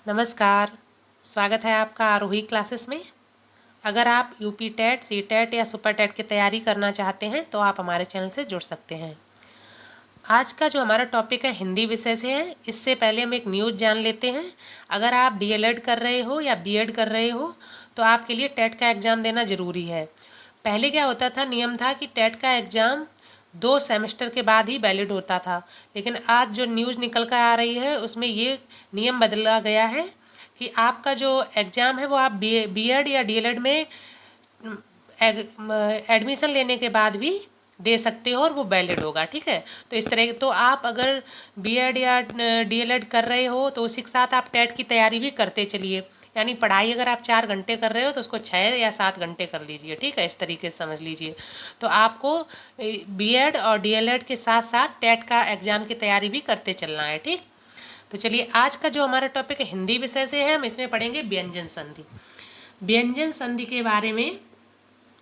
नमस्कार, स्वागत है आपका आरोही क्लासेस में। अगर आप यूपी टेट, सी टेट या सुपर टेट की तैयारी करना चाहते हैं तो आप हमारे चैनल से जुड़ सकते हैं। आज का जो हमारा टॉपिक है हिंदी विषय से है। इससे पहले हम एक न्यूज़ जान लेते हैं। अगर आप डीएलएड कर रहे हो या बीएड कर रहे हो तो आपके लिए टेट का एग्ज़ाम देना ज़रूरी है। पहले क्या होता था, नियम था कि टेट का एग्ज़ाम 2 सेमेस्टर के बाद ही वैलिड होता था, लेकिन आज जो न्यूज़ निकल कर आ रही है उसमें ये नियम बदला गया है कि आपका जो एग्ज़ाम है वो आप बीएड या डीएलएड में एडमिशन लेने के बाद भी दे सकते हो और वो वैलिड होगा। ठीक है, तो इस तरह तो आप अगर बीएड या डीएलएड कर रहे हो तो उसी के साथ आप टेट की तैयारी भी करते चलिए। यानी पढ़ाई अगर आप 4 घंटे कर रहे हो तो उसको 6 या 7 घंटे कर लीजिए। ठीक है, इस तरीके से समझ लीजिए। तो आपको बीएड और डीएलएड के साथ साथ टेट का एग्ज़ाम की तैयारी भी करते चलना है। ठीक, तो चलिए आज का जो हमारा टॉपिक है हिंदी विषय से है, हम इसमें पढ़ेंगे व्यंजन संधि। व्यंजन संधि के बारे में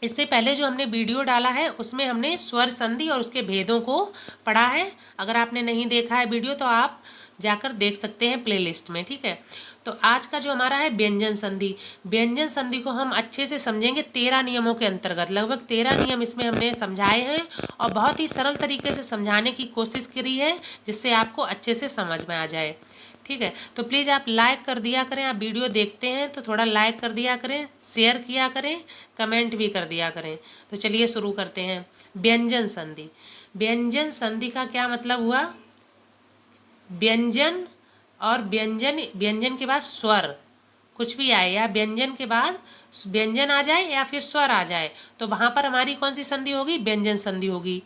इससे पहले जो हमने वीडियो डाला है उसमें हमने स्वर संधि और उसके भेदों को पढ़ा है। अगर आपने नहीं देखा है वीडियो तो आप जाकर देख सकते हैं प्लेलिस्ट में। ठीक है, तो आज का जो हमारा है व्यंजन संधि। व्यंजन संधि को हम अच्छे से समझेंगे 13 नियमों के अंतर्गत। लगभग 13 नियम इसमें हमने समझाए हैं और बहुत ही सरल तरीके से समझाने की कोशिश करी है जिससे आपको अच्छे से समझ में आ जाए। ठीक है, तो प्लीज़ आप लाइक कर दिया करें। आप वीडियो देखते हैं तो थोड़ा लाइक कर दिया करें, शेयर किया करें, कमेंट भी कर दिया करें। तो चलिए शुरू करते हैं। व्यंजन संधि। व्यंजन संधि का क्या मतलब हुआ? व्यंजन और व्यंजन, व्यंजन के बाद स्वर कुछ भी आए या व्यंजन के बाद व्यंजन आ जाए या फिर स्वर आ जाए तो वहाँ पर हमारी कौन सी संधि होगी? व्यंजन संधि होगी।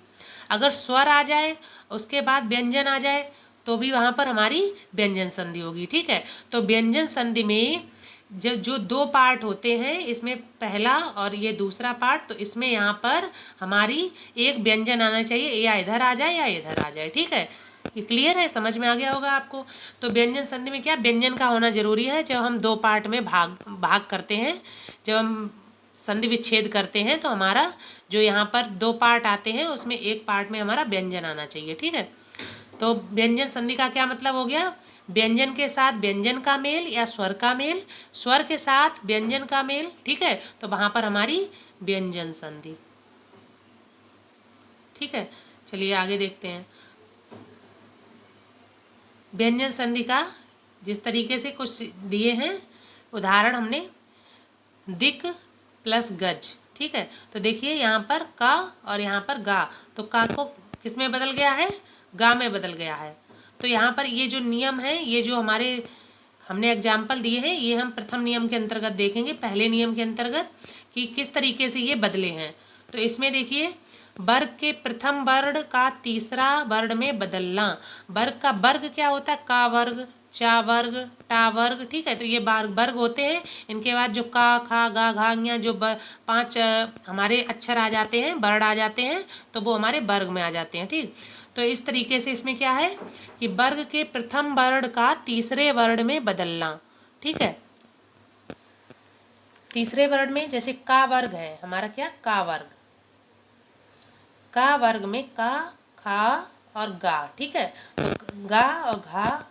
अगर स्वर आ जाए उसके बाद व्यंजन आ जाए तो भी वहाँ पर हमारी व्यंजन संधि होगी। ठीक है, तो व्यंजन संधि में जो 2 पार्ट होते हैं, इसमें पहला और ये दूसरा पार्ट, तो इसमें यहाँ पर हमारी एक व्यंजन आना चाहिए, या इधर आ जाए या इधर आ जाए। ठीक है, ये क्लियर है, समझ में आ गया होगा आपको। तो व्यंजन संधि में क्या व्यंजन का होना जरूरी है। जब हम 2 पार्ट में भाग करते हैं, जब हम संधि विच्छेद करते हैं तो हमारा जो यहाँ पर 2 पार्ट आते हैं उसमें एक पार्ट में हमारा व्यंजन आना चाहिए। ठीक है, तो व्यंजन संधि का क्या मतलब हो गया? व्यंजन के साथ व्यंजन का मेल या स्वर का मेल, स्वर के साथ व्यंजन का मेल। ठीक है, तो वहाँ पर हमारी व्यंजन संधि। ठीक है, चलिए आगे देखते हैं। व्यंजन संधि का जिस तरीके से कुछ दिए हैं उदाहरण हमने, दिक प्लस गज। ठीक है, तो देखिए यहाँ पर का और यहाँ पर गा, तो का को किस में बदल गया है? गा में बदल गया है। तो यहाँ पर ये जो नियम है, ये जो हमारे हमने एग्जाम्पल दिए हैं, ये हम प्रथम नियम के अंतर्गत देखेंगे, पहले नियम के अंतर्गत कि किस तरीके से ये बदले हैं। तो इसमें देखिए, वर्ग के प्रथम वर्ण का तीसरा वर्ण में बदलना। वर्ग का वर्ग क्या होता है? का वर्ग, चा वर्ग, टा वर्ग। ठीक है, तो ये वर्ग होते हैं। इनके बाद जो का, खा, गा, घा, ञ जो 5 हमारे अक्षर आ जाते हैं, वर्ण आ जाते हैं, तो वो हमारे वर्ग में आ जाते हैं। ठीक, तो इस तरीके से इसमें क्या है कि वर्ग के प्रथम वर्ण का तीसरे वर्ण में बदलना। ठीक है, तीसरे वर्ण में जैसे का वर्ग है हमारा, क्या का वर्ग, का वर्ग में का, खा और गा। ठीक है, तो गा और घा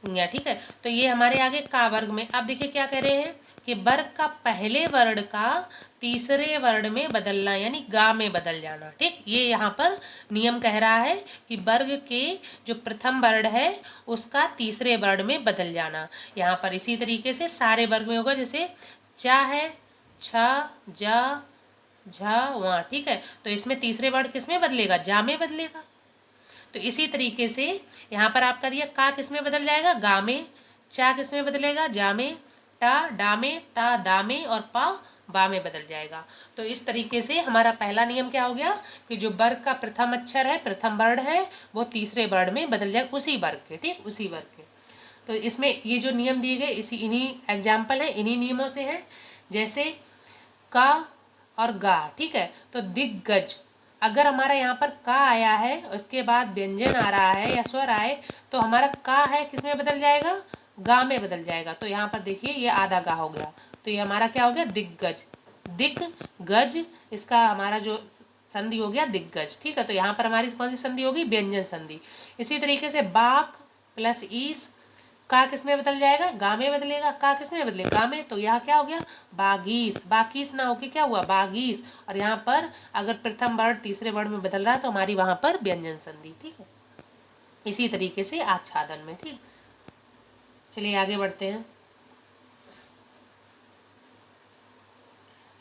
ञ। ठीक है, तो ये हमारे आगे का वर्ग में। अब देखिए क्या कह रहे हैं कि वर्ग का पहले वर्ण का तीसरे वर्ण में बदलना, यानी गा में बदल जाना। ठीक, ये यहाँ पर नियम कह रहा है कि वर्ग के जो प्रथम वर्ण है उसका तीसरे वर्ण में बदल जाना। यहाँ पर इसी तरीके से सारे वर्ग में होगा। जैसे चा है, छा, जा, झा, वहाँ। ठीक है, तो इसमें तीसरे वर्ण किस में बदलेगा? जा में बदलेगा। तो इसी तरीके से यहाँ पर आपका दिया का किस में बदल जाएगा? गा में। चा किस में बदलेगा? जा में। टा डा में, ता दा में और पा बा में बदल जाएगा। तो इस तरीके से हमारा पहला नियम क्या हो गया कि जो वर्ग का प्रथम अक्षर है, प्रथम वर्ण है, वो तीसरे वर्ण में बदल जाए उसी वर्ग के। ठीक, उसी वर्ग के। तो इसमें ये जो नियम दिए गए इन्हीं एग्जाम्पल है, इन्हीं नियमों से है। जैसे का और गा। ठीक है, तो दिग्गज, अगर हमारा यहाँ पर का आया है उसके बाद व्यंजन आ रहा है या स्वर आए तो हमारा का है किस में बदल जाएगा? गा में बदल जाएगा। तो यहाँ पर देखिए ये आधा गा हो गया, तो ये हमारा क्या हो गया? दिग्गज। दिक गज, इसका हमारा जो संधि हो गया दिग्गज। ठीक है, तो यहाँ पर हमारी कौन सी संधि होगी? व्यंजन संधि। इसी तरीके से बाक प्लस ईस का किस में बदल जाएगा, गा में बदलेगा। का किस में बदलेगा, गा में। तो यहाँ क्या हो गया, बागीस। बाकीस ना होके क्या हुआ, बागीस। और यहाँ पर अगर प्रथम वर्ण तीसरे वर्ण में बदल रहा है तो हमारी वहां पर व्यंजन संधि। ठीक है, इसी तरीके से आच्छादन में। ठीक, चलिए आगे बढ़ते हैं।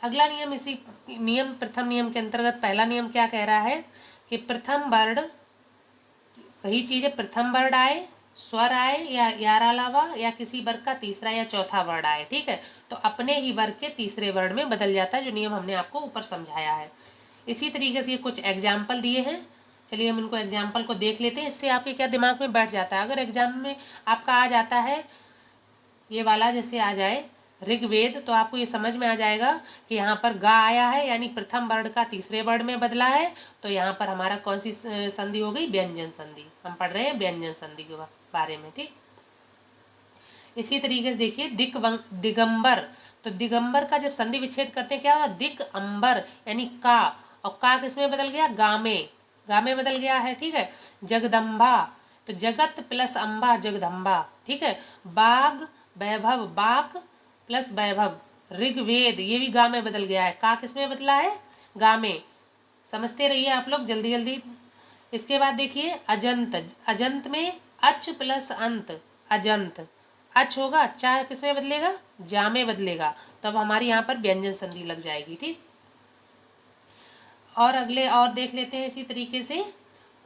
अगला नियम, इसी नियम प्रथम नियम के अंतर्गत पहला नियम क्या कह रहा है कि प्रथम वर्ण, वही चीज है, प्रथम वर्ण आए, स्वर आए या यार अलावा, या किसी वर्ग का तीसरा या चौथा वर्ण आए, ठीक है, तो अपने ही वर्ग के तीसरे वर्ण में बदल जाता है, जो नियम हमने आपको ऊपर समझाया है। इसी तरीके से ये कुछ एग्जाम्पल दिए हैं, चलिए हम इनको एग्जाम्पल को देख लेते हैं। इससे आपके क्या दिमाग में बैठ जाता है। अगर एग्जाम में आपका आ जाता है ये वाला, जैसे आ जाए ऋग्वेद, तो आपको ये समझ में आ जाएगा कि यहाँ पर गा आया है, यानी प्रथम वर्ण का तीसरे वर्ण में बदला है, तो यहाँ पर हमारा कौन सी संधि हो गई, व्यंजन संधि। हम पढ़ रहे हैं व्यंजन संधि के बारे में। ठीक, इसी तरीके से देखिए दिगंबर, तो दिगंबर का जब संधि विच्छेद करते हैं क्या होगा, दिक अंबर, यानी का, और का किस में बदल गया, गा में। गा में बदल गया है। ठीक है, जगदम्बा, तो जगत प्लस अंबा जगदम्बा। ठीक है, बाग वैभव, बाक प्लस वैभव, ऋग्वेद, ये भी गा में बदल गया है। का किस में बदला है, गा में। समझते रहिए आप लोग जल्दी जल्दी। इसके बाद देखिए अजंत, अजंत में अच प्लस अंत, अजंत। अच होगा, चा किस में बदलेगा, जा में बदलेगा, तब हमारी यहाँ पर व्यंजन संधि लग जाएगी। ठीक, और अगले और देख लेते हैं इसी तरीके से।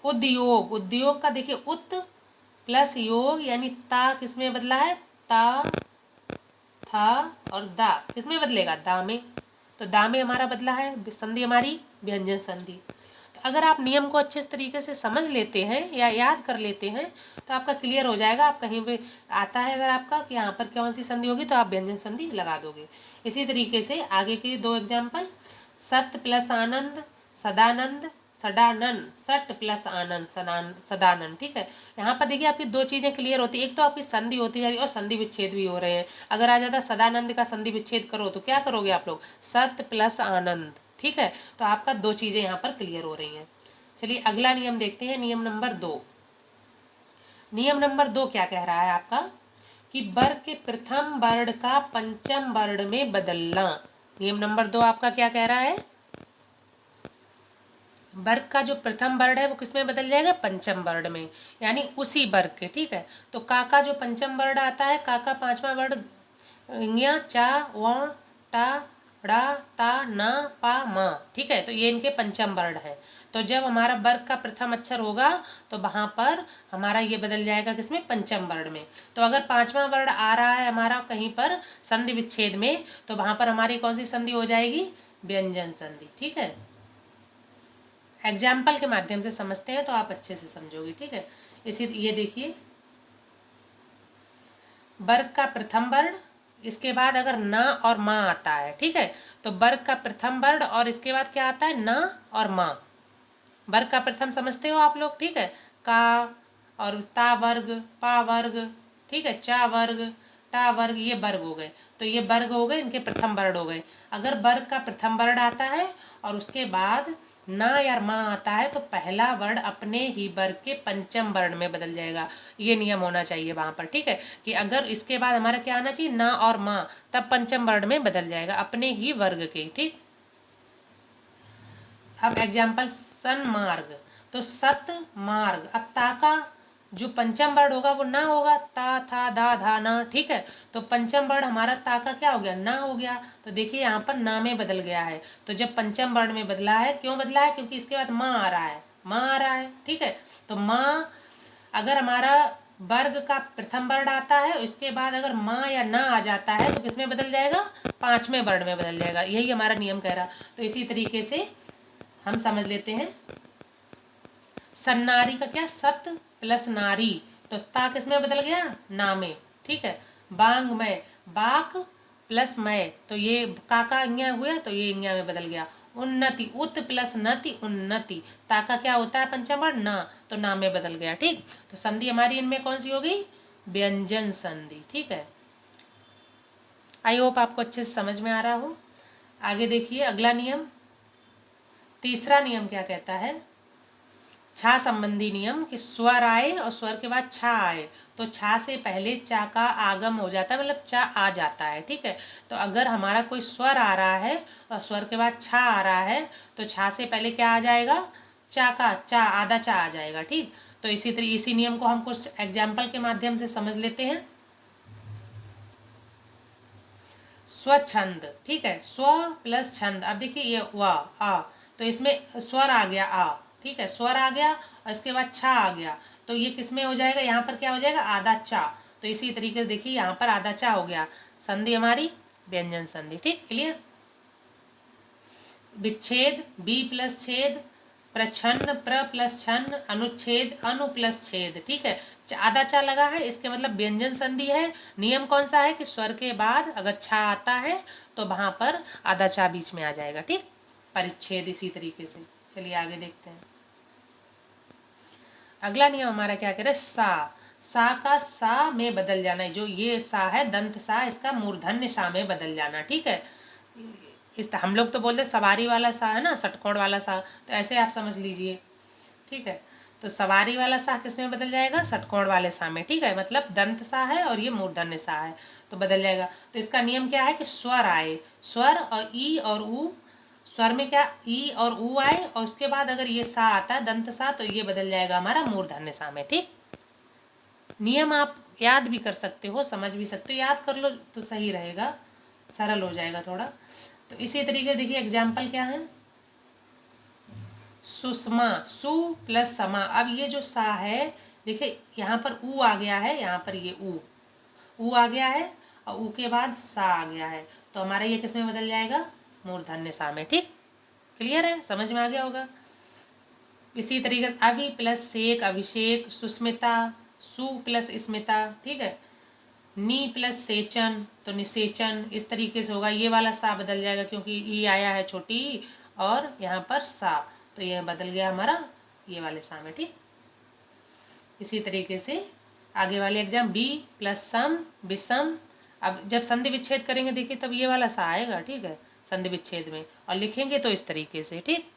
उद्योग, उद्योग का देखिए उत प्लस योग, यानी ता किस में बदला है, ता, था, और दा किस में बदलेगा, दा में। तो दा में हमारा बदला है, संधि हमारी व्यंजन संधि। तो अगर आप नियम को अच्छे तरीके से समझ लेते हैं या याद कर लेते हैं तो आपका क्लियर हो जाएगा। आप कहीं पे आता है अगर आपका कि यहाँ पर कौन सी संधि होगी, तो आप व्यंजन संधि लगा दोगे। इसी तरीके से आगे के दो एग्जाम्पल, सत प्लस आनंद सदानंद, सडानंद, सट प्लस आनंद सदानंद। ठीक है, यहाँ पर देखिए आपकी दो चीजें क्लियर होती है, एक तो आपकी संधि होती जा रही है और संधि विच्छेद भी हो रहे हैं। अगर आ जाता सदानंद का संधि विच्छेद करो तो क्या करोगे आप लोग, सत प्लस आनंद। ठीक है, तो आपका दो चीजें यहाँ पर क्लियर हो रही हैं। चलिए अगला नियम देखते हैं, नियम नंबर 2। नियम नंबर 2 क्या कह रहा है आपका कि वर्ग के प्रथम वर्ण का पंचम वर्ण में बदलना। नियम नंबर 2 आपका क्या कह रहा है, वर्ग का जो प्रथम वर्ण है वो किसमें बदल जाएगा, पंचम वर्ण में, यानी उसी वर्ग के। ठीक है, तो का का जो पंचम वर्ण आता है, का का पांचवा वर्ण ञ, चा, व, टा, ड़ा, ता, ना, पा, मा। ठीक है, तो ये इनके पंचम वर्ण है। तो जब हमारा वर्ग का प्रथम अक्षर होगा तो वहां पर हमारा ये बदल जाएगा किसमें, पंचम वर्ण में। तो अगर पांचवा वर्ण आ रहा है हमारा कहीं पर संधि विच्छेद में, तो वहां पर हमारी कौन सी संधि हो जाएगी, व्यंजन संधि। ठीक है, एग्जाम्पल के माध्यम से समझते हैं तो आप अच्छे से समझोगे। ठीक है, इसी ये देखिए वर्ग का प्रथम वर्ण, इसके बाद अगर न और माँ आता है, ठीक है, तो वर्ग का प्रथम वर्ण और इसके बाद क्या आता है, न और माँ। वर्ग का प्रथम समझते हो आप लोग, ठीक है, का और ता वर्ग, पा वर्ग, ठीक है, चा वर्ग, टा वर्ग, ये वर्ग हो गए। तो ये वर्ग हो गए, इनके प्रथम वर्ण हो गए। अगर वर्ग का प्रथम वर्ण आता है और उसके बाद ना या माँ आता है तो पहला वर्ण अपने ही वर्ग के पंचम वर्ण में बदल जाएगा। ये नियम होना चाहिए वहां पर। ठीक है, कि अगर इसके बाद हमारा क्या आना चाहिए, ना और माँ, तब पंचम वर्ण में बदल जाएगा अपने ही वर्ग के। ठीक, अब एग्जाम्पल सन्मार्ग, तो सत मार्ग, अब ता का जो पंचम वर्ण होगा वो ना होगा, ता, था, दा, धा, ना। ठीक है, तो पंचम वर्ण हमारा ता का क्या हो गया, ना हो गया। तो देखिए यहाँ पर ना में बदल गया है। तो जब पंचम वर्ण में बदला है, क्यों बदला है, क्योंकि इसके बाद माँ आ रहा है, माँ आ रहा है। ठीक है, तो माँ अगर हमारा वर्ग का प्रथम वर्ण आता है, इसके बाद अगर माँ या ना आ जाता है तो किसमें बदल जाएगा, पांचवें वर्ण में बदल जाएगा। यही हमारा नियम कह रहा। तो इसी तरीके से हम समझ लेते हैं, सन्नारी का क्या, सत प्लस नारी, तो ता किस में बदल गया, ना में। ठीक है, बांग में, बाक प्लस मय, तो ये काका इंया हुआ तो ये इंया में बदल गया। उन्नति, उत प्लस नति, उन्नति, ता का क्या होता है पंचम वर्ण, ना, तो ना में बदल गया। ठीक, तो संधि हमारी इनमें कौन सी हो गई, व्यंजन संधि। ठीक है, आई होप आपको अच्छे से समझ में आ रहा हो। आगे देखिए अगला नियम, तीसरा नियम क्या कहता है, छा संबंधी नियम कि स्वर आए और स्वर के बाद छा आए तो छा से पहले चा का आगम हो जाता है, मतलब चा आ जाता है। ठीक है, तो अगर हमारा कोई स्वर आ रहा है और स्वर के बाद छा आ रहा है तो छा से पहले क्या आ जाएगा, चा का चा, आधा चा आ जाएगा। ठीक, तो इसी नियम को हम कुछ एग्जाम्पल के माध्यम से समझ लेते हैं। स्वच्छंद, ठीक है, स्व प्लस छंद। अब देखिए ये वा आ, तो इसमें स्वर आ गया आ, ठीक है, स्वर आ गया और इसके बाद छा आ गया, तो ये किस में हो जाएगा, यहाँ पर क्या हो जाएगा, आधा चा। तो इसी तरीके से देखिए यहाँ पर आधा चा हो गया, संधि हमारी व्यंजन संधि। ठीक, क्लियर। विच्छेद बी प्लस छेद, प्रछन्न प्र प्लस छन्न, अनुच्छेद अनु प्लस छेद। ठीक है, आधा चा लगा है, इसके मतलब व्यंजन संधि है। नियम कौन सा है कि स्वर के बाद अगर छा आता है तो वहां पर आधा चा बीच में आ जाएगा। ठीक, परिच्छेद इसी तरीके से। चलिए आगे देखते हैं। अगला नियम हमारा क्या कह रहा है, सा का सा में बदल जाना है। जो ये सा है दंत सा, इसका मूर्धन्य सा में बदल जाना। ठीक है, इस हम लोग तो बोलते सवारी वाला सा है ना, षटकोण वाला सा, तो ऐसे आप समझ लीजिए। ठीक है, तो सवारी वाला सा किस में बदल जाएगा, षटकोण वाले सा में। ठीक है, मतलब दंत सा है और ये मूर्धन्य सा है तो बदल जाएगा। तो इसका नियम क्या है कि स्वर आए, स्वर और ई और ऊ, स्वर में क्या ई और ऊ आए और उसके बाद अगर ये सा आता है दंत सा तो ये बदल जाएगा हमारा मूर्धन्य सा में। ठीक, नियम आप याद भी कर सकते हो, समझ भी सकते हो, याद कर लो तो सही रहेगा, सरल हो जाएगा थोड़ा। तो इसी तरीके देखिए एग्जाम्पल क्या है, सुषमा, सु प्लस समा। अब ये जो सा है देखिए यहाँ पर ऊ आ गया है, यहाँ पर ये ऊ आ गया है और ऊ के बाद सा आ गया है, तो हमारा ये किस में बदल जाएगा, मूर्धन्य सा में। ठीक, क्लियर है, समझ में आ गया होगा। इसी तरीके से अभि प्लस सेक, अभिषेक, सुस्मिता, सु प्लस स्मिता। ठीक है, नी प्लस सेचन तो निसेचन, इस तरीके से होगा। ये वाला सा बदल जाएगा क्योंकि ई आया है छोटी ई और यहाँ पर सा, तो यह बदल गया हमारा ये वाले सा में। ठीक, इसी तरीके से आगे वाले एग्जाम बी प्लस सम विषम। अब जब संधि विच्छेद करेंगे देखिए तब ये वाला सा आएगा। ठीक है, संधि विच्छेद में, और लिखेंगे तो इस तरीके से। ठीक,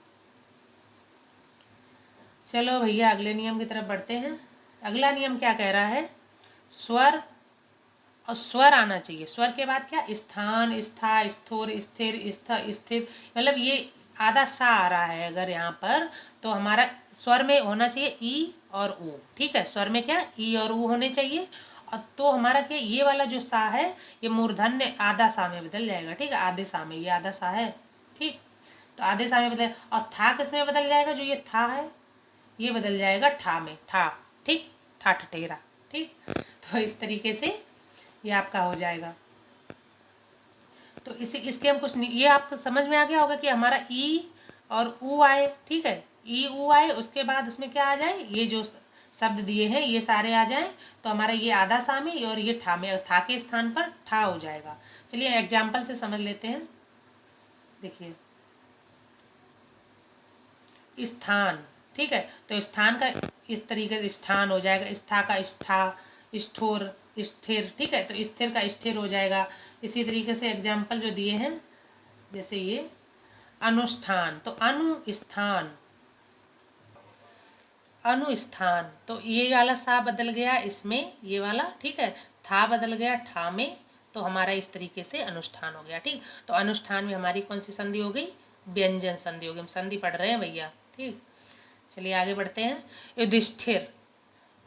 चलो भैया अगले नियम की तरफ बढ़ते हैं। अगला नियम क्या कह रहा है, स्वर और स्वर आना चाहिए, स्वर के बाद क्या, स्थान, स्था, स्थोर, स्थिर, स्थ, स्थित, मतलब ये आधा सा आ रहा है अगर यहाँ पर तो हमारा स्वर में होना चाहिए ई और ऊ। ठीक है, स्वर में क्या ई और ऊ होने चाहिए, और तो हमारा क्या ये वाला जो सा है ये मूर्धन्य आधा सा में बदल जाएगा। ठीक है, आधे सा में, ये आधा सा है। ठीक, तो आधे सा में बदल, और था किस में बदल जाएगा, जो ये था है ये बदल जाएगा ठा में, ठा। ठीक, ठा ठठेरा। ठीक, तो इस तरीके से ये आपका हो जाएगा। तो इसके हम कुछ नहीं, ये आपको समझ में आ गया होगा कि हमारा ई और ऊ आए। ठीक है, ई ऊ आए, उसके बाद उसमें क्या आ जाए, ये जो शब्द दिए हैं ये सारे आ जाएं तो हमारा ये आधा सा में और ये ठा में, था के स्थान पर ठा हो जाएगा। चलिए एग्जाम्पल से समझ लेते हैं। देखिए स्थान, ठीक है, तो स्थान का इस तरीके से स्थान हो जाएगा, स्था का स्था, स्ठोर स्थिर। ठीक है, तो स्थिर का स्थिर हो जाएगा। इसी तरीके से एग्जाम्पल जो दिए हैं जैसे ये अनुष्ठान, तो अनुस्थान, अनुस्थान, तो ये वाला सा बदल गया इसमें, ये वाला। ठीक है, था बदल गया ठा में, तो हमारा इस तरीके से अनुष्ठान हो गया। ठीक, तो अनुष्ठान में हमारी कौन सी संधि हो गई, व्यंजन संधि हो गई। हम संधि पढ़ रहे हैं भैया। ठीक, चलिए आगे बढ़ते हैं। युधिष्ठिर,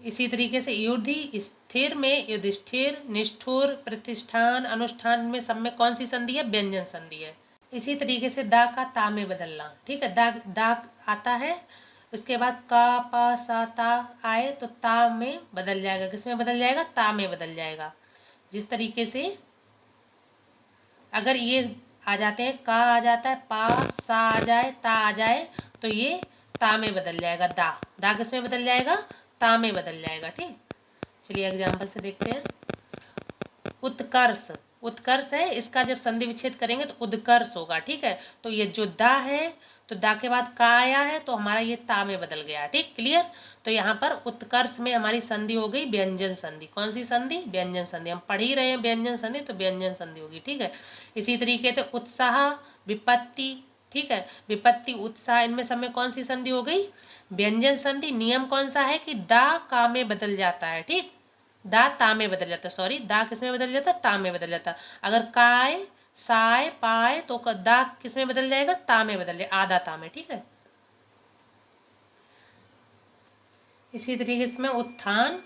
इसी तरीके से युधि स्थिर में युधिष्ठिर, निष्ठुर, प्रतिष्ठान, अनुष्ठान में सब में कौन सी संधि है, व्यंजन संधि है। इसी तरीके से दा का ता में बदलना। ठीक है, दा आता है, उसके बाद का पा सा ता आए तो ता में बदल जाएगा, किस में बदल जाएगा, ता में बदल जाएगा। जिस तरीके से अगर ये आ जाते हैं, का आ जाता है, पा सा आ जाए, ता आ जाए, तो ये ता में बदल जाएगा। दा किस में बदल जाएगा, ता में बदल जाएगा। ठीक, चलिए एग्जाम्पल से देखते हैं। उत्कर्ष, उत्कर्ष है, इसका जब संधि विच्छेद करेंगे तो उदकर्ष होगा। ठीक है, तो ये जो दा है तो दा के बाद का आया है तो हमारा ये ता में बदल गया। ठीक, क्लियर। तो यहाँ पर उत्कर्ष में हमारी संधि हो गई व्यंजन संधि। कौन सी संधि, व्यंजन संधि। हम पढ़ ही रहे हैं व्यंजन संधि, तो व्यंजन संधि होगी। ठीक है, इसी तरीके से उत्साह, विपत्ति, ठीक है। विपत्ति, उत्साह, इनमें सब में कौन सी संधि हो गई? व्यंजन संधि। नियम कौन सा है कि दा का में बदल जाता है, ठीक, दा ता में बदल जाता है, सॉरी, दा किस में बदल जाता है? ता में बदल जाता है। अगर काय, साय, पाय तो दा किस में बदल जाएगा? ता में बदल जाएगा, आधा ता में, ठीक है। इसी तरीके से इसमें उत्थान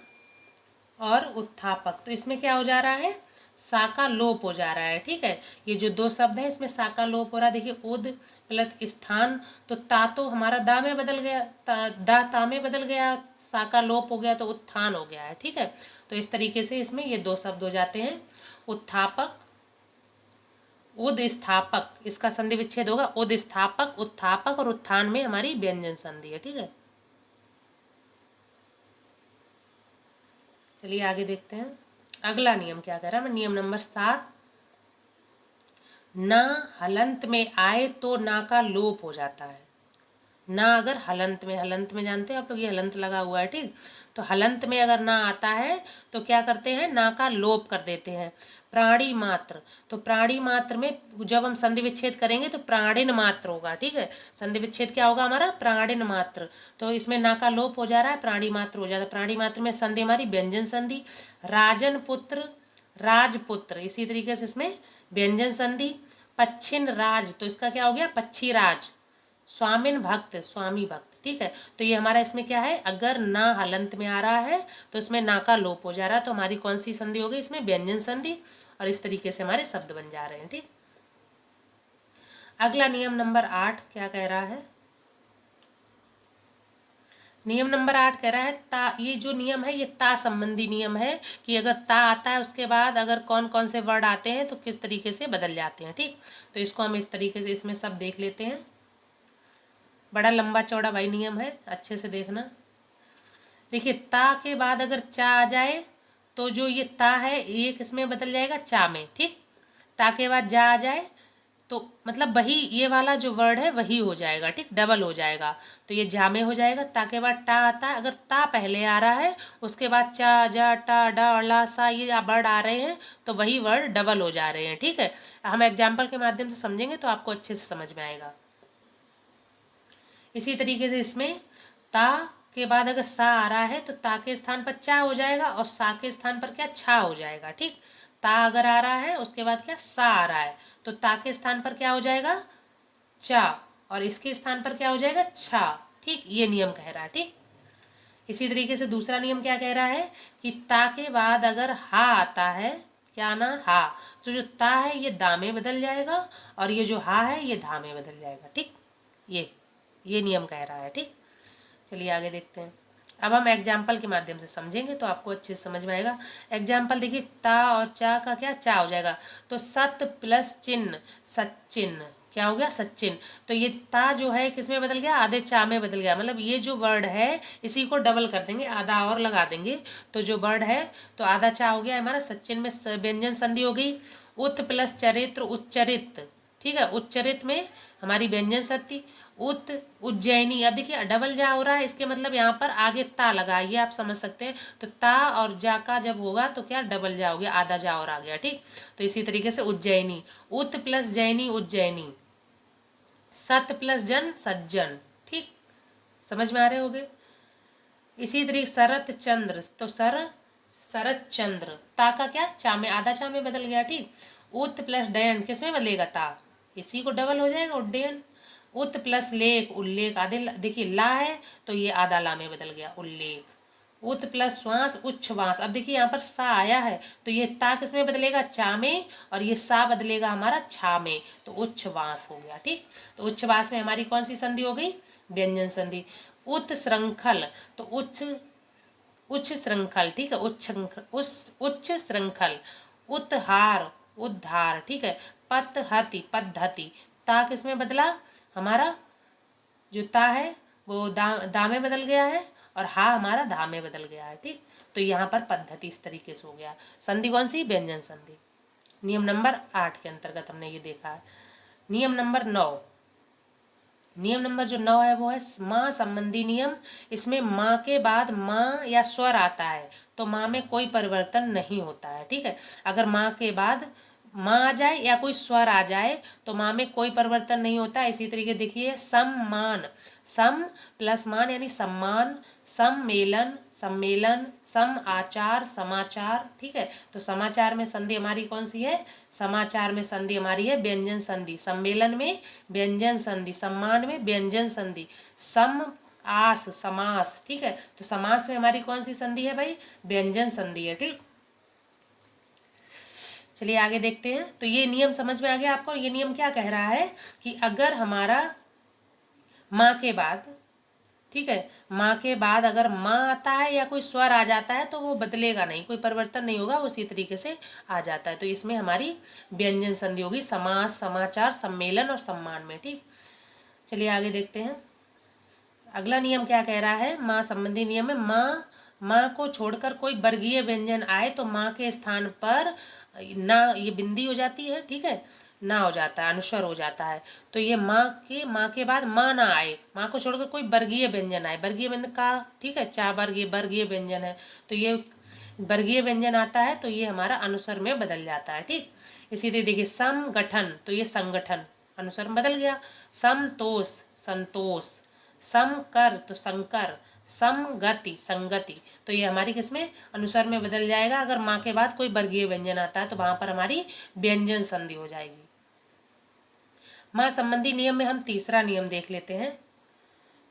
और उत्थापक, तो इसमें क्या हो जा रहा है? सा का लोप हो जा रहा है, ठीक है। ये जो दो शब्द है इसमें सा का लोप हो रहा है। देखिए उद प्लस स्थान, तो ता तो हमारा दा में बदल गया, दा ता में बदल गया, सा का लोप हो गया तो उत्थान हो गया है, ठीक है। तो इस तरीके से इसमें ये दो शब्द हो जाते हैं, उत्थापक, उद स्थापक, इसका संधि विच्छेद होगा उद स्थापक, उत्थापक और उत्थान में हमारी व्यंजन संधि है, ठीक है। चलिए आगे देखते हैं अगला नियम क्या कह रहा है। नियम नंबर 7, ना हलंत में आए तो ना का लोप हो जाता है। ना अगर हलंत में, हलंत में जानते हैं आप लोग, ये हलंत लगा हुआ है, ठीक, तो हलंत में अगर ना आता है तो क्या करते हैं? ना का लोप कर देते हैं। प्राणी मात्र, तो प्राणी मात्र में जब हम संधि विच्छेद करेंगे तो प्राणिन मात्र होगा, ठीक है। संधि विच्छेद क्या होगा हमारा? प्राणिन मात्र, तो इसमें ना का लोप हो जा रहा है, प्राणी मात्र हो जाता है। प्राणी मात्र में संधि हमारी व्यंजन संधि, राजन पुत्र, राजपुत्र, इसी तरीके से इसमें व्यंजन संधि। पच्छिन राज, तो इसका क्या हो गया? पच्छी राज। स्वामिन भक्त, स्वामी भक्त, ठीक है। तो ये हमारा इसमें क्या है? अगर ना हलंत में आ रहा है तो इसमें ना का लोप हो जा रहा है, तो हमारी कौन सी संधि हो गई? इसमें व्यंजन संधि, और इस तरीके से हमारे शब्द बन जा रहे हैं, ठीक। अगला नियम नंबर 8 क्या कह रहा है? नियम नंबर 8 कह रहा है ता, ये जो नियम है ये ता संबंधी नियम है कि अगर ता आता है उसके बाद अगर कौन कौन से वर्ड आते हैं तो किस तरीके से बदल जाते हैं, ठीक। तो इसको हम इस तरीके से इसमें सब देख लेते हैं। बड़ा लंबा चौड़ा भाई नियम है, अच्छे से देखना। देखिए ता के बाद अगर चा आ जाए तो जो ये ता है ये किस में बदल जाएगा? चा में, ठीक। ता के बाद जा आ जाए तो मतलब वही ये वाला जो वर्ड है वही हो जाएगा, ठीक, डबल हो जाएगा, तो ये जा में हो जाएगा। ता के बाद टा आता है, अगर ता पहले आ रहा है उसके बाद चा, जा, टा, डा, ला, सा ये वर्ड आ रहे हैं तो वही वर्ड डबल हो जा रहे हैं, ठीक है। हम एग्जाम्पल के माध्यम से समझेंगे तो आपको अच्छे से समझ में आएगा। इसी तरीके से इसमें ता के बाद अगर सा आ रहा है तो ता के स्थान पर चा हो जाएगा और सा के स्थान पर क्या? छा हो जाएगा, ठीक। ता अगर आ रहा है उसके बाद क्या? सा आ रहा है तो ता के स्थान पर क्या हो जाएगा? चा, और इसके स्थान पर क्या हो जाएगा? छा, ठीक। ये नियम कह रहा है, ठीक। इसी तरीके से दूसरा नियम क्या कह रहा है कि ता के बाद अगर हा आता है, क्या ना? हा, तो जो ता है ये दा में बदल जाएगा और ये जो हा है ये धा में बदल जाएगा, ठीक। ये नियम कह रहा है, ठीक। चलिए आगे देखते हैं। अब हम एग्जाम्पल के माध्यम से समझेंगे तो आपको अच्छे से समझ में आएगा। एग्जाम्पल देखिए, ता और चा का क्या? चा हो जाएगा, तो सत प्लस चिन्ह, सचिन, क्या हो गया? सचिन। तो ये ता जो है किस में बदल गया? आधे चा में बदल गया, मतलब ये जो वर्ड है इसी को डबल कर देंगे, आधा और लगा देंगे, तो जो वर्ड है तो आधा चा हो गया हमारा। सचिन में व्यंजन संधि हो गई। उत प्लस चरित्र, उच्चरित, ठीक है। उच्चरित में हमारी व्यंजन संधि। उत, उज्जैनी, अब देखिए डबल जा हो रहा है, इसके मतलब यहाँ पर आगे ता लगा, ये आप समझ सकते हैं। तो ता और जा का जब होगा तो क्या? डबल जा हो गया, आधा जा और आ गया, ठीक। तो इसी तरीके से उज्जैनी, उत प्लस जैनी, उज्जैनी। सत प्लस जन, सज्जन, ठीक। समझ में आ रहे होगे। इसी तरीके शरत चंद्र, तो शरत चंद्र, ता का क्या? चा में, आधा चा में बदल गया, ठीक। उत प्लस डयन किस में बदलेगा? ता, इसी को डबल हो जाएगा, उड्डयन। उत प्लस लेख, उल्लेख, आधे देखिए ला है तो ये आधा ला में बदल गया, उल्लेख। उत प्लस श्वास, उच्छ्वास, अब देखिए यहाँ पर सा आया है तो ये ता किस में बदलेगा? चा में, और ये सा बदलेगा हमारा छा में, तो उच्छ्वास हो गया, ठीक। तो उच्छ्वास में हमारी कौन सी संधि हो गई? व्यंजन संधि। उत श्रृंखल, तो उच्च श्रृंखल, ठीक है, उच्च श्रृंखल। उत्हार, उद्धार, ठीक है। पतहति, पद्धति, ता किस में बदला? हमारा जो ता है वो दा में बदल गया है और हा हमारा धा में बदल गया है, ठीक। तो यहाँ पर पद्धति इस तरीके से हो गया। संधि कौन सी? व्यंजन संधि। नियम नंबर 8 के अंतर्गत हमने ये देखा है। नियम नंबर 9, नियम नंबर जो 9 है वो है माँ संबंधी नियम। इसमें माँ के बाद माँ या स्वर आता है तो माँ में कोई परिवर्तन नहीं होता है, ठीक है। अगर माँ के बाद माँ आ जाए या कोई स्वर आ जाए तो माँ में कोई परिवर्तन नहीं होता। इसी तरीके देखिए सम्मान, सम प्लस मान यानी सम्मान, सम्मेलन सम्मेलन, सम आचार समाचार। ठीक है, तो समाचार में संधि हमारी कौन सी है? समाचार में संधि हमारी है व्यंजन संधि। सम्मेलन में व्यंजन संधि, सम्मान में व्यंजन संधि, सम आस समास। ठीक है, तो समास में हमारी कौन सी संधि है भाई? व्यंजन संधि है। ठीक, चलिए आगे देखते हैं। तो ये नियम समझ में आ गया आपको? ये नियम क्या कह रहा है कि अगर हमारा माँ के बाद, ठीक है, माँ के बाद अगर माँ आता है या कोई स्वर आ जाता है तो वो बदलेगा नहीं, कोई परिवर्तन नहीं होगा, उसी तरीके से आ जाता है। तो इसमें हमारी व्यंजन संधि होगी समास, समाचार, सम्मेलन और सम्मान में। ठीक, चलिए आगे देखते हैं। अगला नियम क्या कह रहा है? माँ संबंधी नियम है, माँ को छोड़कर कोई वर्गीय व्यंजन आए तो माँ के स्थान पर ना, ये बिंदी हो जाती है। ठीक है, ना हो जाता है, अनुस्वर हो जाता है। तो ये माँ के बाद माँ ना आए, माँ को छोड़कर कोई वर्गीय व्यंजन आए, वर्गीय व्यंजन का, ठीक है, चा वर्ग, ये वर्गीय व्यंजन है। तो ये वर्गीय व्यंजन आता है तो ये हमारा अनुस्वर में बदल जाता है। ठीक, इसी तरह देखिए संगठन, तो ये संगठन अनुस्वर में बदल गया। समतोष संतोष, समकर तो संकर, समगति संगति। तो ये हमारी किसमें? अनुस्वर में बदल जाएगा। अगर माँ के बाद कोई वर्गीय व्यंजन आता है तो वहां पर हमारी व्यंजन संधि हो जाएगी। माँ संबंधी नियम में हम तीसरा नियम देख लेते हैं।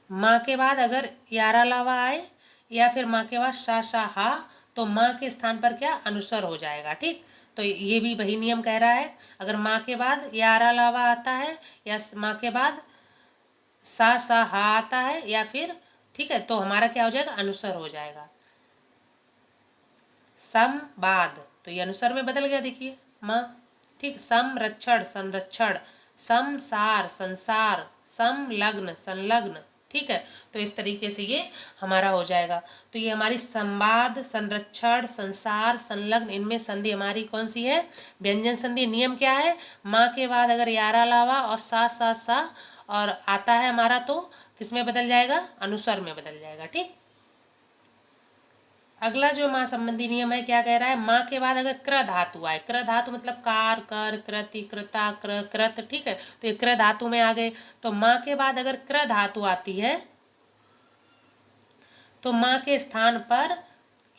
माँ के बाद अगर यारा लावा आए या फिर माँ के बाद शा शा हा तो माँ के स्थान पर क्या? अनुस्वर हो जाएगा। ठीक, तो ये भी वही नियम कह रहा है। अगर माँ के बाद यारा लावा आता है या माँ के बाद सा हा आता है या फिर, ठीक है, तो हमारा क्या हो जाएगा? अनुस्वर हो जाएगा। संवाद, तो ये अनुस्वर में बदल गया देखिए माँ। ठीक, संरक्षण संरक्षण, संसार संसार, संलग्न संलग्न। ठीक है, तो इस तरीके से ये हमारा हो जाएगा। तो ये हमारी संवाद, संरक्षण, संसार, संलग्न, इनमें संधि हमारी कौन सी है? व्यंजन संधि। नियम क्या है? माँ के बाद अगर यारा लावा और सा और आता है हमारा तो किसमें बदल जाएगा? अनुस्वर में बदल जाएगा। ठीक, अगला जो माँ संबंधी नियम है क्या कह रहा है? माँ के बाद अगर क्र धातु आए, क्र धातु मतलब कार, कर, कृति, कृता, क्र, कृत। ठीक है, तो ये क्र धातु में आ गए। तो माँ के बाद अगर क्र धातु आती है तो माँ के स्थान पर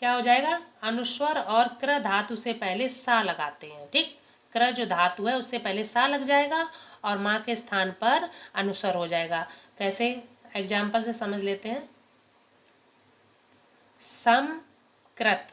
क्या हो जाएगा? अनुस्वर, और क्र धातु से पहले सा लगाते हैं। ठीक, क्र जो धातु है उससे पहले सा लग जाएगा और माँ के स्थान पर अनुस्वर हो जाएगा। कैसे? एग्जाम्पल से समझ लेते हैं। समकृत,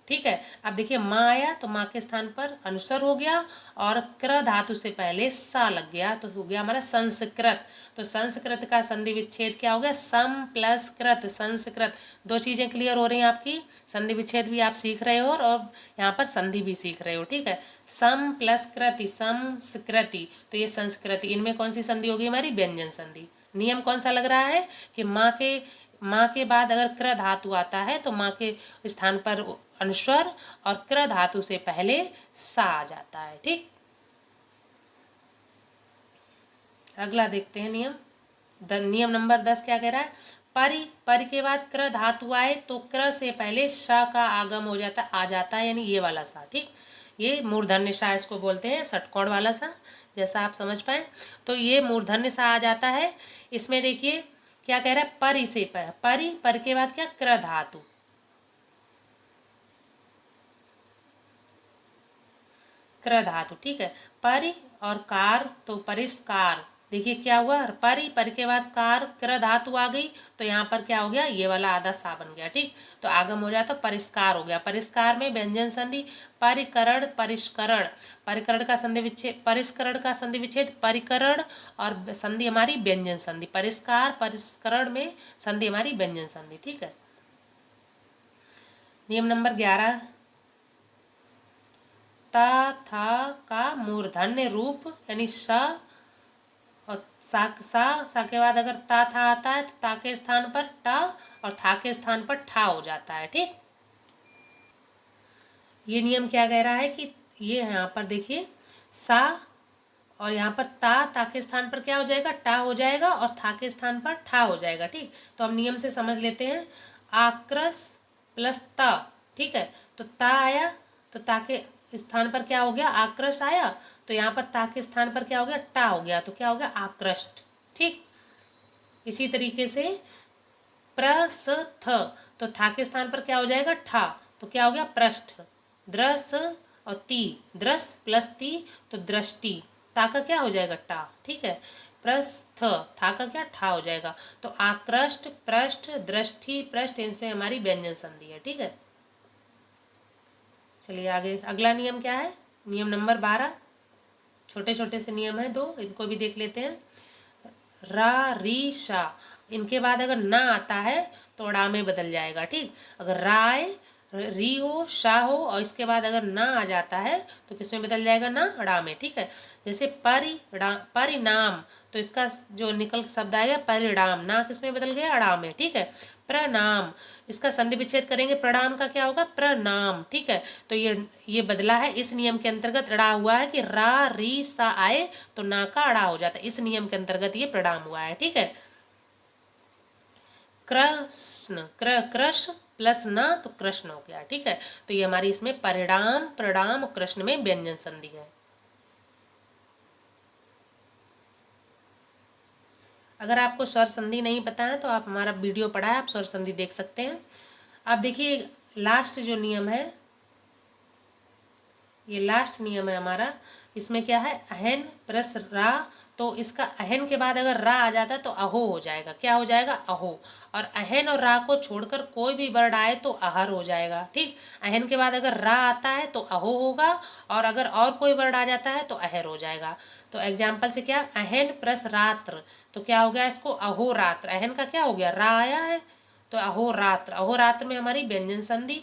ठीक है, अब देखिए माँ आया तो माँ के स्थान पर अनुस्वर हो गया और क्र धातु से पहले सा लग गया तो हो गया हमारा संस्कृत। तो संस्कृत का संधि विच्छेद क्या हो गया? सम प्लस कृत, संस्कृत। दो चीजें क्लियर हो रही हैं आपकी, संधि विच्छेद भी आप सीख रहे हो और यहाँ पर संधि भी सीख रहे हो। ठीक है, सम प्लस कृति संस्कृति, तो ये संस्कृति, इनमें कौन सी संधि होगी हमारी? व्यंजन संधि। नियम कौन सा लग रहा है कि माँ के बाद अगर क्र धातु आता है तो माँ के स्थान पर अनुस्वर और क्र धातु से पहले सा आ जाता है। ठीक, अगला देखते हैं नियम। नियम नंबर 10 क्या कह रहा है? परि के बाद क्र धातु आए तो क्र से पहले श का आगम हो जाता, आ जाता है, यानी ये वाला सा। ठीक, ये मूर्धन्य सा इसको बोलते हैं, षटकोण वाला सा, जैसा आप समझ पाए। तो ये मूर्धन्य सा आ जाता है। इसमें देखिए क्या कह रहा है? परि से पर के बाद क्या? क्र धातु, क्र धातु। ठीक है, परि और कार, तो परिष्कार। देखिए क्या हुआ? पर के बाद कार, क्र धातु आ गई तो यहाँ पर क्या हो गया? ये वाला आधा सा बन गया। ठीक, तो आगम हो जाता, परिष्कार हो गया। परिष्कार में व्यंजन संधि परिकरण परिष्करण, परिकरण का संधि विच्छेद, परिष्करण का संधि विच्छेद परिकरण, और संधि हमारी व्यंजन संधि। परिष्कार परिष्करण में संधि हमारी व्यंजन संधि। ठीक है, नियम नंबर 11, ता था का मूर्धन्य रूप यानी स, और सा के बाद अगर ता था आता है तो ता के स्थान पर टा और था के स्थान पर ठा हो जाता है। ठीक, ये नियम क्या कह रहा है कि ये यहाँ पर देखिए सा और यहाँ पर ता के स्थान पर क्या हो जाएगा? टा हो जाएगा और था के स्थान पर ठा हो जाएगा। ठीक, तो हम नियम से समझ लेते हैं। आक्रस प्लस ता, ठीक है, तो ता आया तो ता के स्थान पर क्या हो गया, आकृष्ट आया, तो यहाँ पर ता के स्थान पर क्या हो गया, टा हो गया, तो क्या हो गया, आकृष्ट। ठीक, इसी तरीके से प्रस्थ, तो था के स्थान पर क्या हो जाएगा, ठा, तो क्या हो गया, पृष्ठ। द्रस और ती, द्रस प्लस ती, तो दृष्टि, ता का क्या हो जाएगा, टा। ठीक है, प्रस्थ, था का क्या, ठा हो जाएगा। तो आकृष्ट, पृष्ठ, दृष्टि, पृष्ठ, इसमें हमारी व्यंजन संधि है। ठीक है, चलिए आगे अगला नियम क्या है, नियम नंबर 12। छोटे छोटे से नियम है दो, इनको भी देख लेते हैं। रा री शा, इनके बाद अगर ना आता है तो अड़ा में बदल जाएगा। ठीक, अगर राय री हो, शा हो, और इसके बाद अगर ना आ जाता है तो किसमें बदल जाएगा, ना अड़ा में। ठीक है, जैसे परिणाम, तो इसका जो निकल शब्द आएगा परिणाम, ना किसमें बदल गया, अड़ा में। ठीक है, प्रणाम, इसका संधि विच्छेद करेंगे, प्रणाम का क्या होगा, प्रणाम। ठीक है, तो ये बदला है, इस नियम के अंतर्गत अड़ा हुआ है कि रा री सा आए तो ना का अड़ा हो जाता है, इस नियम के अंतर्गत ये प्रणाम हुआ है। ठीक है, कृष्ण, कृष्ण प्लस न तो कृष्ण हो गया। ठीक है, तो ये हमारी इसमें परिणाम, प्रणाम और कृष्ण में व्यंजन संधि है। अगर आपको स्वर संधि नहीं पता है तो आप हमारा वीडियो पढ़ा है, आप स्वर संधि देख सकते हैं। अब देखिए लास्ट जो नियम है, ये लास्ट नियम है हमारा, इसमें क्या है, अहन प्लस रा, तो इसका अहन के बाद अगर रा आ जाता है तो अहो हो जाएगा, क्या हो जाएगा, अहो। और अहन और रा को छोड़कर कोई भी वर्ड आए तो आहर हो जाएगा। ठीक, अहन के बाद अगर रा आता है तो अहो होगा, और अगर और कोई वर्ड आ जाता है तो अहर हो जाएगा। तो एग्जाम्पल से क्या, अहन प्लस रात्र, तो क्या हो गया इसको, अहोरात्र, अहन का क्या हो गया, रा आया है तो अहोरात्र, अहोरात्र में हमारी व्यंजन संधि।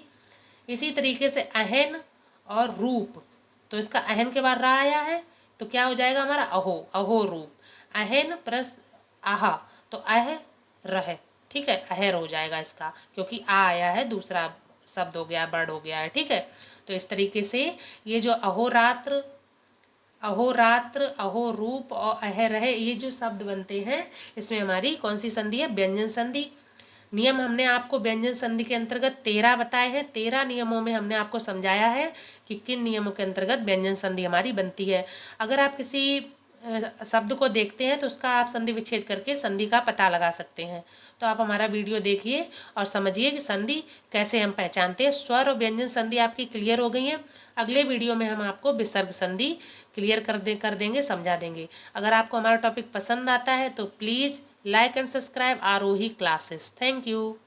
इसी तरीके से अहन और रूप, तो इसका अहन के बाद रा आया है तो क्या हो जाएगा हमारा, अहो, अहो रूप। अहन प्लस आहा, तो अह रह। ठीक है, अहर हो जाएगा इसका, क्योंकि आ आया है, दूसरा शब्द हो गया, वर्ड हो गया है। ठीक है, तो इस तरीके से ये जो अहोरात्र, अहोरात्र, अहो रूप और अह रह, ये जो शब्द बनते हैं, इसमें हमारी कौन सी संधि है, व्यंजन संधि। नियम हमने आपको व्यंजन संधि के अंतर्गत 13 बताए हैं। 13 नियमों में हमने आपको समझाया है कि किन नियमों के अंतर्गत व्यंजन संधि हमारी बनती है। अगर आप किसी शब्द को देखते हैं तो उसका आप संधि विच्छेद करके संधि का पता लगा सकते हैं। तो आप हमारा वीडियो देखिए और समझिए कि संधि कैसे हम पहचानते हैं। स्वर और व्यंजन संधि आपकी क्लियर हो गई है। अगले वीडियो में हम आपको विसर्ग संधि क्लियर कर देंगे, समझा देंगे। अगर आपको हमारा टॉपिक पसंद आता है तो please like and subscribe Aarohi classes. Thank you.